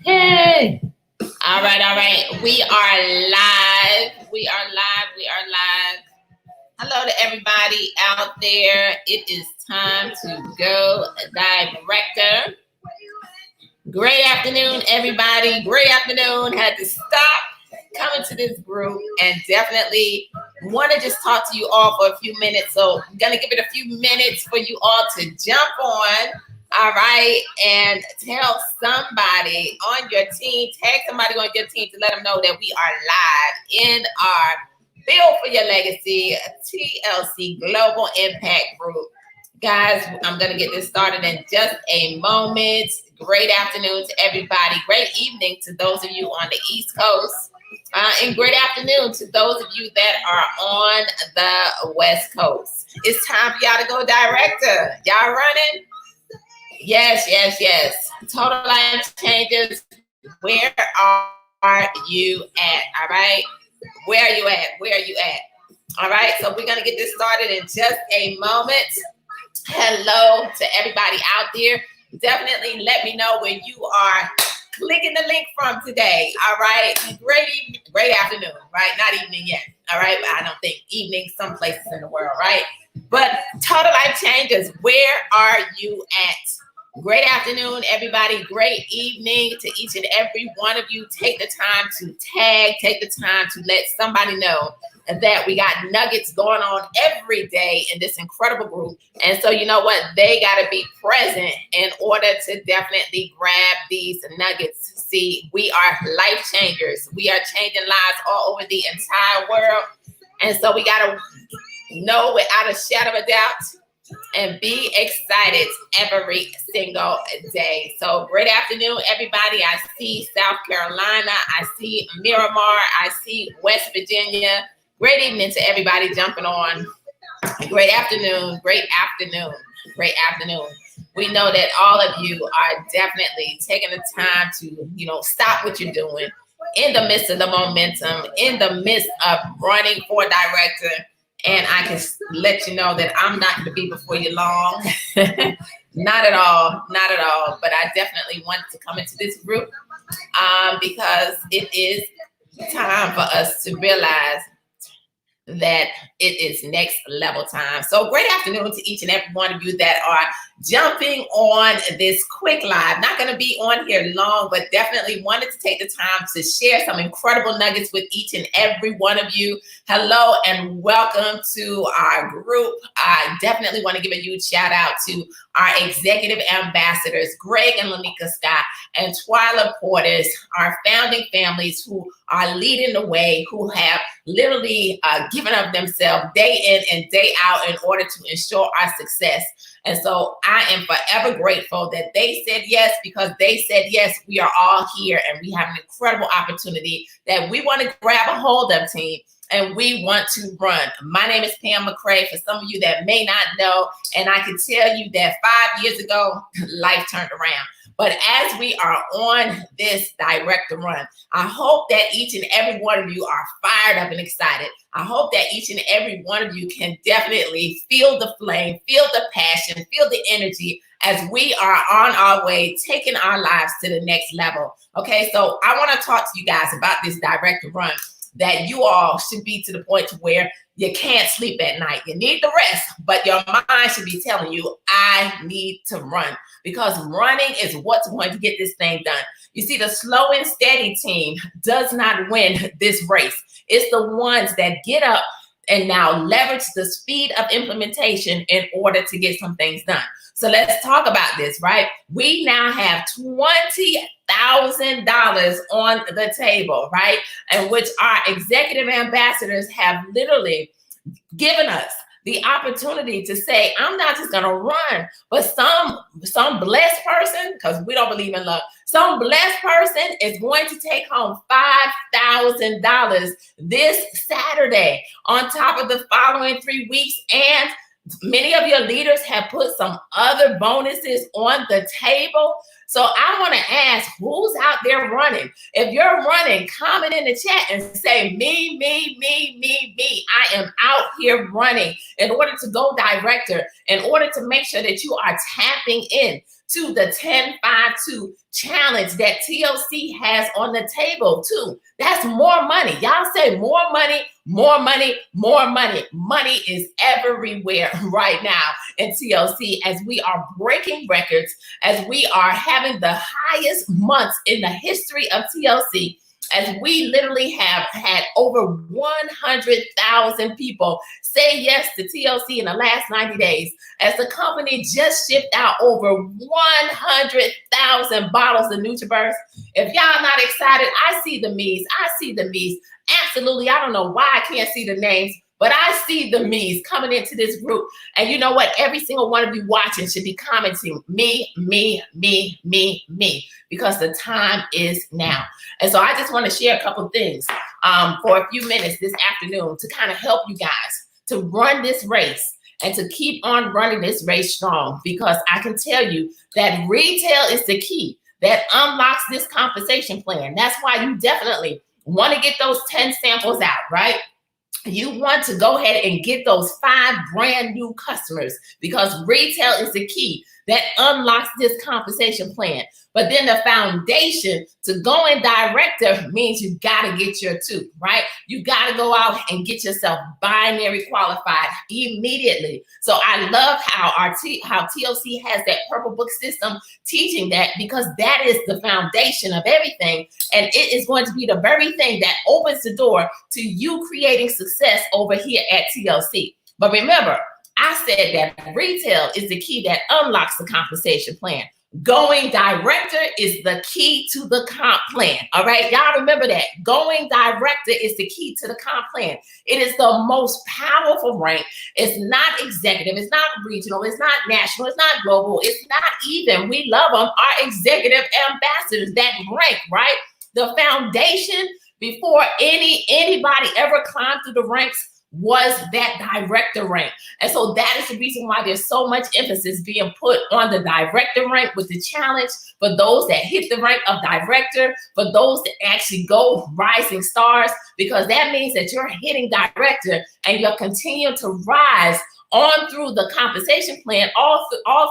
Hey. All right, all right. We are live. We are live. We are live. Hello to everybody out there. It is time to go director. Great afternoon, everybody. Great afternoon. Had to stop coming to this group and definitely want to just talk to you all for a few minutes. So I'm going to give it a few minutes for you all to jump on. All right. And tell somebody on your team, tag somebody on your team to let them know that we are live in our Build for Your Legacy TLC Global Impact Group. Guys, I'm going to get this started in just a moment. Great afternoon to everybody. Great evening to those of you on the East Coast. And great afternoon to those of you that are on the West Coast. It's time for y'all to go director. Y'all running? Yes, yes, yes. Total life changes. Where are you at? All right. Where are you at? Where are you at? All right. So we're going to get this started in just a moment. Hello to everybody out there. Definitely let me know where you are clicking the link from today. All right. Great afternoon, right? Not evening yet. All right. I don't think evening some places in the world, right? But total life changes. Where are you at? Great afternoon, everybody. Great evening to each and every one of you. Take the time to tag, take the time to let somebody know that we got nuggets going on every day in this incredible group. And so you know what? They got to be present in order to definitely grab these nuggets. See, we are life changers. We are changing lives all over the entire world. And so we got to know without a shadow of a doubt and be excited every single day. So great afternoon, everybody. I see South Carolina. I see Miramar. I see West Virginia. Great evening to everybody jumping on. Great afternoon. Great afternoon. Great afternoon. We know that all of you are definitely taking the time to, stop what you're doing in the midst of the momentum, in the midst of running for director. And I can let you know that I'm not going to be before you long. Not at all. Not at all. But I definitely want to come into this group because it is time for us to realize that it is next level time. So great afternoon to each and every one of you that are jumping on this quick live. Not going to be on here long, but definitely wanted to take the time to share some incredible nuggets with each and every one of you. Hello and welcome to our group. I definitely want to give a huge shout out to our executive ambassadors, Greg and Lanika Scott and Twyla Portis, our founding families who are leading the way, who have literally given of themselves day in and day out in order to ensure our success. And so I am forever grateful that they said yes, because they said yes, we are all here and we have an incredible opportunity that we want to grab a hold of, team. And we want to run. My name is Pam McCray, for some of you that may not know. And I can tell you that 5 years ago, life turned around. But as we are on this director run, I hope that each and every one of you are fired up and excited. I hope that each and every one of you can definitely feel the flame, feel the passion, feel the energy as we are on our way, taking our lives to the next level. Okay, so I want to talk to you guys about this director run, that you all should be to the point to where you can't sleep at night. You need the rest, but your mind should be telling you, I need to run, because running is what's going to get this thing done. You see, the slow and steady team does not win this race. It's the ones that get up and now leverage the speed of implementation in order to get some things done. So let's talk about this, right? We now have $20,000 on the table, right? And which our executive ambassadors have literally given us the opportunity to say, I'm not just going to run, but some blessed person, because we don't believe in luck, some blessed person is going to take home $5,000 this Saturday on top of the following 3 weeks. And many of your leaders have put some other bonuses on the table. So I want to ask, who's out there running? If you're running, comment in the chat and say, me, me, me, me, me. I am out here running in order to go director, in order to make sure that you are tapping in to the 10-5-2 challenge that TLC has on the table too. That's more money. Y'all say more money, more money, more money. Money is everywhere right now in TLC as we are breaking records, as we are having the highest months in the history of TLC, as we literally have had over 100,000 people say yes to TLC in the last 90 days, as the company just shipped out over 100,000 bottles of NutriBurst. If y'all not excited, I see the me's. I see the me's. Absolutely. I don't know why I can't see the names, but I see the me's coming into this group. And you know what? Every single one of you watching should be commenting me, me, me, me, me, because the time is now. And so I just want to share a couple of things for a few minutes this afternoon to kind of help you guys to run this race and to keep on running this race strong, because I can tell you that retail is the key that unlocks this compensation plan. That's why you definitely want to get those 10 samples out, right? You want to go ahead and get those 5 brand new customers, because retail is the key that unlocks this compensation plan. But then the foundation to going director means you got to get your 2, right? You got to go out and get yourself binary qualified immediately. So I love how how TLC has that purple book system teaching that, because that is the foundation of everything. And it is going to be the very thing that opens the door to you creating success over here at TLC. But remember, I said that retail is the key that unlocks the compensation plan. Going director is the key to the comp plan. All right, y'all remember that. Going director is the key to the comp plan. It is the most powerful rank. It's not executive, it's not regional, it's not national, it's not global, it's not even, we love them, our executive ambassadors, that rank, right? The foundation before anybody ever climbed through the ranks was that director rank. And so that is the reason why there's so much emphasis being put on the director rank with the challenge for those that hit the rank of director, for those that actually go rising stars, because that means that you're hitting director and you're continuing to rise on through the compensation plan, all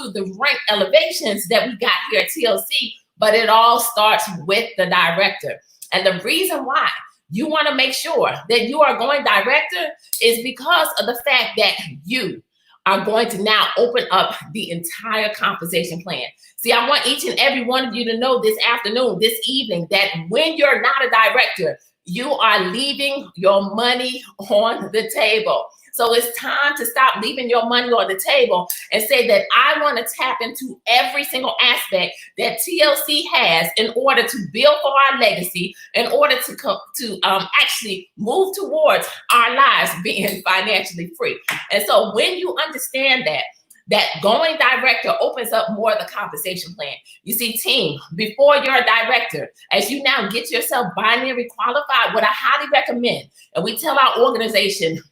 through the rank elevations that we got here at TLC, but it all starts with the director. And the reason why you want to make sure that you are going director is because of the fact that you are going to now open up the entire compensation plan. See, I want each and every one of you to know this afternoon, this evening, that when you're not a director, you are leaving your money on the table. So it's time to stop leaving your money on the table and say that I want to tap into every single aspect that TLC has in order to build for our legacy, in order to actually move towards our lives being financially free. And so when you understand that going director opens up more of the compensation plan. You see, team, before you're a director, as you now get yourself binary qualified, what I highly recommend, and we tell our organization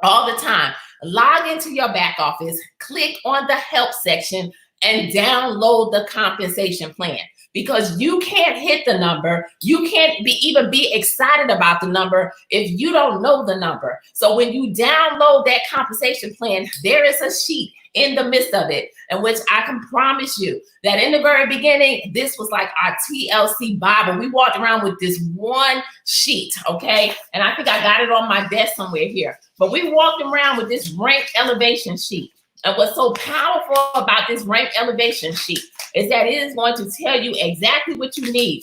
all the time, log into your back office, click on the help section, and download the compensation plan. Because you can't hit the number, you can't even be excited about the number if you don't know the number. So when you download that compensation plan, there is a sheet in the midst of it, in which I can promise you that in the very beginning, this was like our TLC Bible. We walked around with this one sheet, okay? And I think I got it on my desk somewhere here. But we walked around with this rank elevation sheet. And what's so powerful about this rank elevation sheet is that it is going to tell you exactly what you need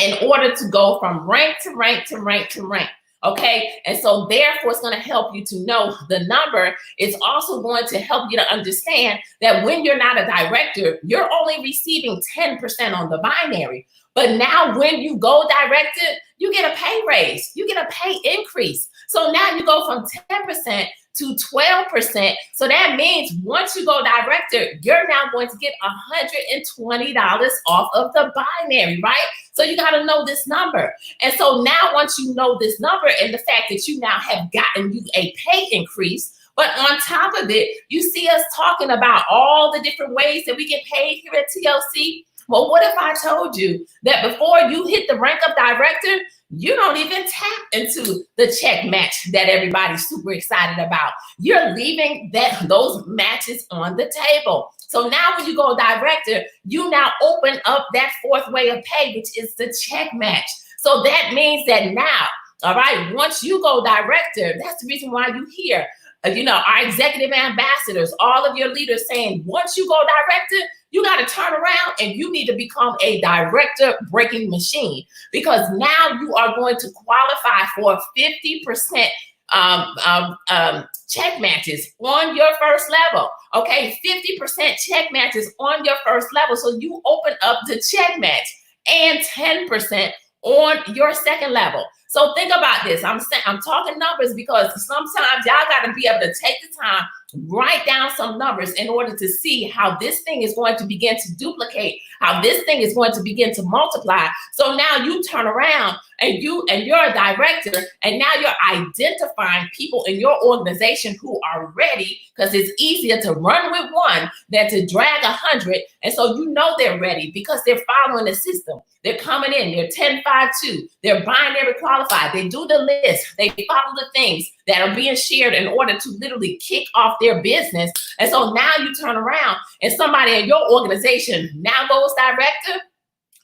in order to go from rank to rank to rank to rank. Okay, and so therefore it's going to help you to know the number. It's also going to help you to understand that when you're not a director, you're only receiving 10% on the binary. But now when you go director, you get a pay raise, you get a pay increase. So now you go from 10% to 12%. So that means once you go director, you're now going to get $120 off of the binary, right? So you got to know this number. And so now once you know this number and the fact that you now have gotten you a pay increase, but on top of it, you see us talking about all the different ways that we get paid here at TLC. Well, what if I told you that before you hit the rank of director, you don't even tap into the check match that everybody's super excited about? You're leaving those matches on the table. So now when you go director, you now open up that fourth way of pay, which is the check match. So that means that now, all right, once you go director, that's the reason why you hear, our executive ambassadors, all of your leaders saying, once you go director, you got to turn around and you need to become a director breaking machine, because now you are going to qualify for 50% check matches on your first level. Okay, 50% check matches on your first level. So you open up the check match, and 10% on your second level. So think about this. I'm talking numbers because sometimes y'all got to be able to take the time, write down some numbers in order to see how this thing is going to begin to duplicate, how this thing is going to begin to multiply. So now you turn around and you're a director, and now you're identifying people in your organization who are ready, because it's easier to run with one than to drag 100. And so they're ready because they're following the system. They're coming in, they're 10-5-2, they're binary qualified, they do the list, they follow the things that are being shared in order to literally kick off their business. And so now you turn around and somebody in your organization now goes director.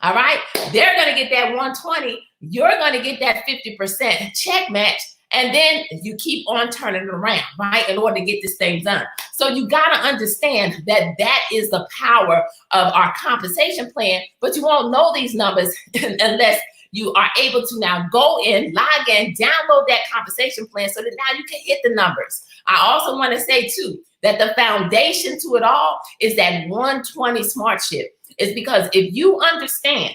All right, they're going to get that 120. You're going to get that 50% check match. And then you keep on turning it around, right, in order to get this thing done. So you got to understand that is the power of our compensation plan. But you won't know these numbers unless you are able to now go in, log in, download that compensation plan so that now you can hit the numbers. I also want to say, too, that the foundation to it all is that 120 SmartShift. Is because if you understand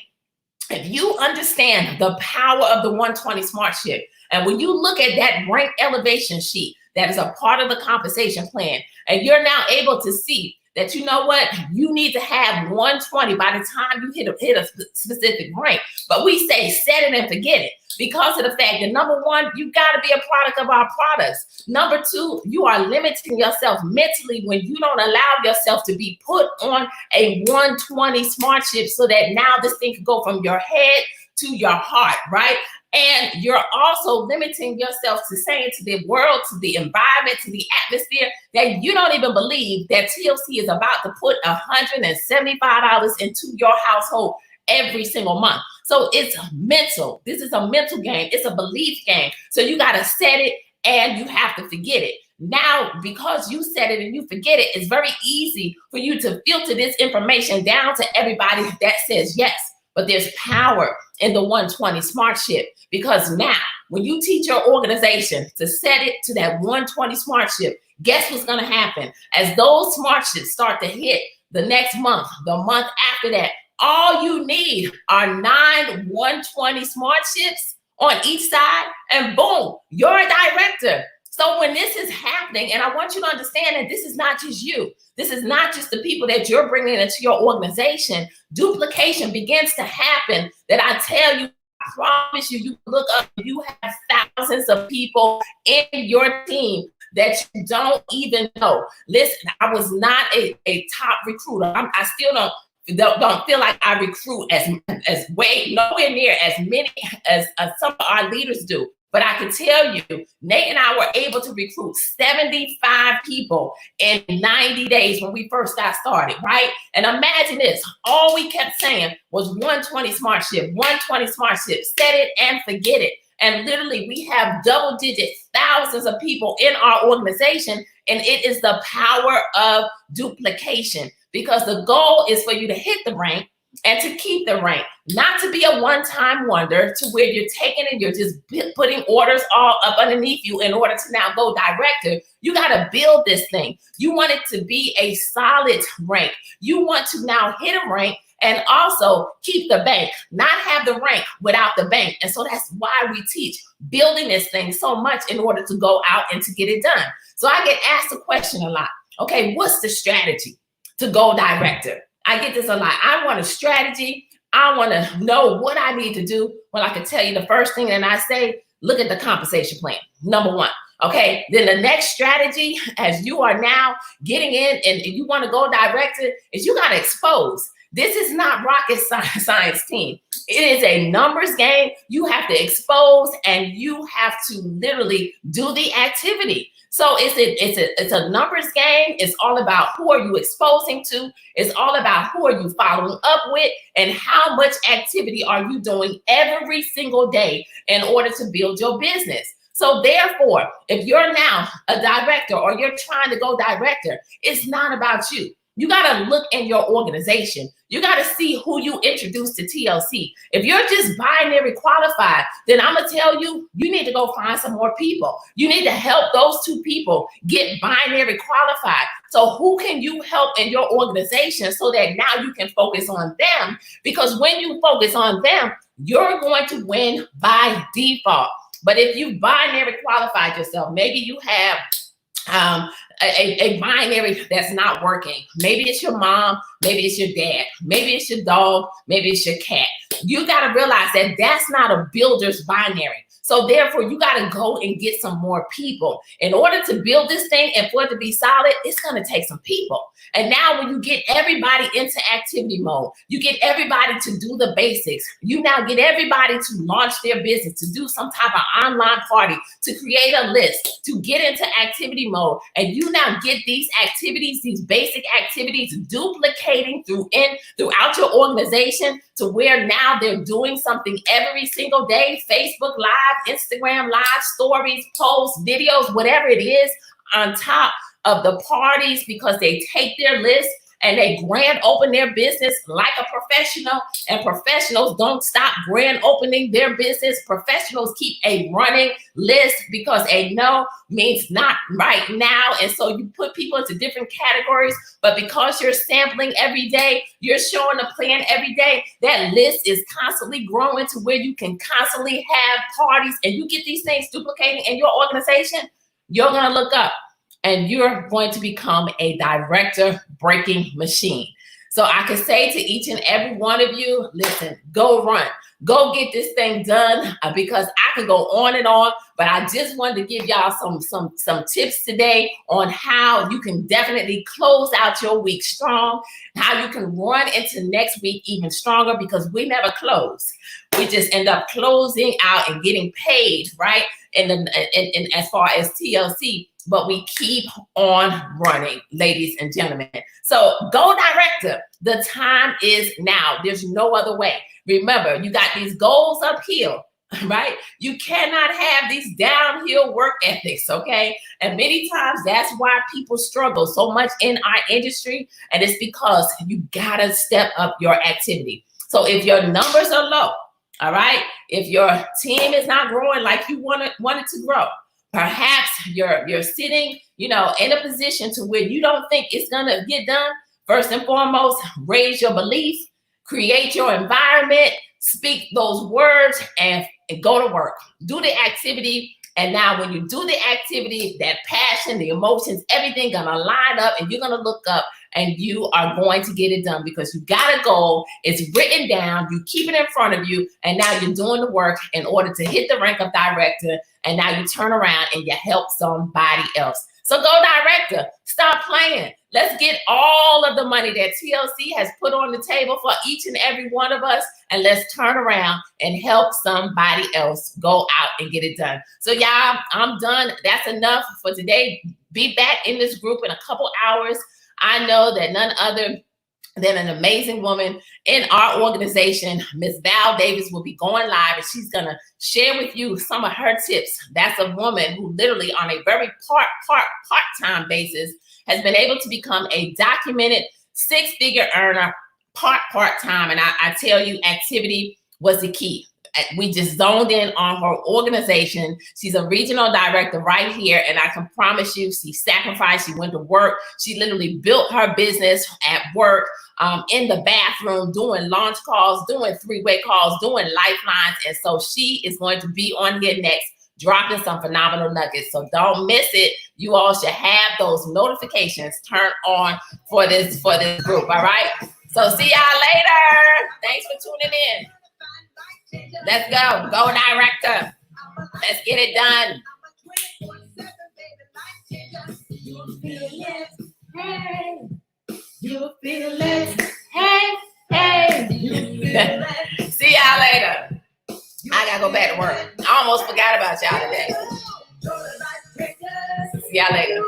the power of the 120 SmartShift, and when you look at that rank elevation sheet that is a part of the compensation plan, and you're now able to see that, you need to have 120 by the time you hit a specific rank. But we say set it and forget it, because of the fact that, number one, you got to be a product of our products. Number two, you are limiting yourself mentally when you don't allow yourself to be put on a 120 SmartShift, so that now this thing can go from your head to your heart, right? And you're also limiting yourself to saying to the world, to the environment, to the atmosphere, that you don't even believe that TLC is about to put $175 into your household every single month. So it's mental. This is a mental game. It's a belief game. So you got to set it and you have to forget it. Now, because you set it and you forget it, it's very easy for you to filter this information down to everybody that says yes. But there's power in the 120 SmartShift, because now when you teach your organization to set it to that 120 SmartShift, guess what's going to happen? As those SmartShifts start to hit the next month, the month after that, all you need are 9 120 SmartShifts on each side, and boom, you're a director. So when this is happening, and I want you to understand that this is not just you. This is not just the people that you're bringing into your organization. Duplication begins to happen, that I tell you, I promise you, you look up, you have thousands of people in your team that you don't even know. Listen, I was not a top recruiter. I still don't feel like I recruit as way nowhere near as many as some of our leaders do. But I can tell you, Nate and I were able to recruit 75 people in 90 days when we first got started, right? And imagine this, all we kept saying was 120 SmartShift, 120 SmartShift, set it and forget it. And literally we have double-digit thousands of people in our organization, and it is the power of duplication, because the goal is for you to hit the rank and to keep the rank, not to be a one-time wonder to where you're taking and you're just putting orders all up underneath you in order to now go director. You got to build this thing. You want it to be a solid rank. You want to now hit a rank and also keep the bank, not have the rank without the bank. And so that's why we teach building this thing so much in order to go out and to get it done. So I get asked the question a lot, okay, what's the strategy to go director? I get this a lot. I want a strategy. I want to know what I need to do. Well, I can tell you the first thing that I say, look at the compensation plan, number one. Okay, then the next strategy, as you are now getting in and you want to go director, is you got to expose This is not rocket science team. It is a numbers game. You have to expose and you have to literally do the activity. So it's a numbers game. It's all about who are you exposing to. It's all about who are you following up with and how much activity are you doing every single day in order to build your business. So therefore, if you're now a director or you're trying to go director, it's not about you. You got to look in your organization. You got to see who you introduce to TLC. If you're just binary qualified, then I'm going to tell you, you need to go find some more people. You need to help those two people get binary qualified. So who can you help in your organization so that now you can focus on them? Because when you focus on them, you're going to win by default. But if you binary qualified yourself, maybe you have a binary that's not working. Maybe it's your mom, maybe it's your dad, maybe it's your dog, maybe it's your cat. You got to realize that that's not a builder's binary. So therefore, you got to go and get some more people. In order to build this thing and for it to be solid, it's going to take some people. And now when you get everybody into activity mode, you get everybody to do the basics. You now get everybody to launch their business, to do some type of online party, to create a list, to get into activity mode. And you now get these activities, these basic activities duplicating throughout your organization to where now they're doing something every single day. Facebook Live, Instagram Live, stories, posts, videos, whatever it is on top of the parties, because they take their list and they grand open their business like a professional, and professionals don't stop grand opening their business. Professionals keep a running list because a no means not right now. And so you put people into different categories, but because you're sampling every day, you're showing a plan every day, that list is constantly growing to where you can constantly have parties and you get these things duplicating in your organization. You're going to look up and you're going to become a director breaking machine. So I can say to each and every one of you, listen, go run, go get this thing done, because I can go on and on, but I just wanted to give y'all some tips today on how you can definitely close out your week strong, how you can run into next week even stronger, because we never close. We just end up closing out and getting paid, right? And as far as TLC, but we keep on running, ladies and gentlemen. So go director. The time is now. There's no other way. Remember, you got these goals uphill, right? You cannot have these downhill work ethics, okay? And many times that's why people struggle so much in our industry. And it's because you gotta step up your activity. So if your numbers are low, all right, if your team is not growing like you want it to grow, perhaps you're sitting, in a position to where you don't think it's gonna get done. First and foremost, raise your belief, create your environment, speak those words, and go to work. Do the activity. And now when you do the activity, that passion, the emotions, everything gonna line up and you're gonna look up and you are going to get it done because you got a goal. It's written down. You keep it in front of you. And now you're doing the work in order to hit the rank of director. And now you turn around and you help somebody else. So go director. Stop playing. Let's get all of the money that TLC has put on the table for each and every one of us. And let's turn around and help somebody else go out and get it done. So y'all, I'm done. That's enough for today. Be back in this group in a couple hours. I know that none other than an amazing woman in our organization, Miss Val Davis, will be going live, and she's gonna share with you some of her tips. That's a woman who literally on a very part-time basis has been able to become a documented six-figure earner part-time. And I tell you, activity was the key. We just zoned in on her organization. She's a regional director right here. And I can promise you, she sacrificed, she went to work. She literally built her business at work, in the bathroom, doing launch calls, doing three-way calls, doing lifelines. And so she is going to be on here next, dropping some phenomenal nuggets. So don't miss it. You all should have those notifications turned on for this group. All right. So see y'all later. Thanks for tuning in. Let's go. Go director. Let's get it done. You feel it. Hey. You feel it. Hey. back to work. I almost forgot about y'all today. See y'all later.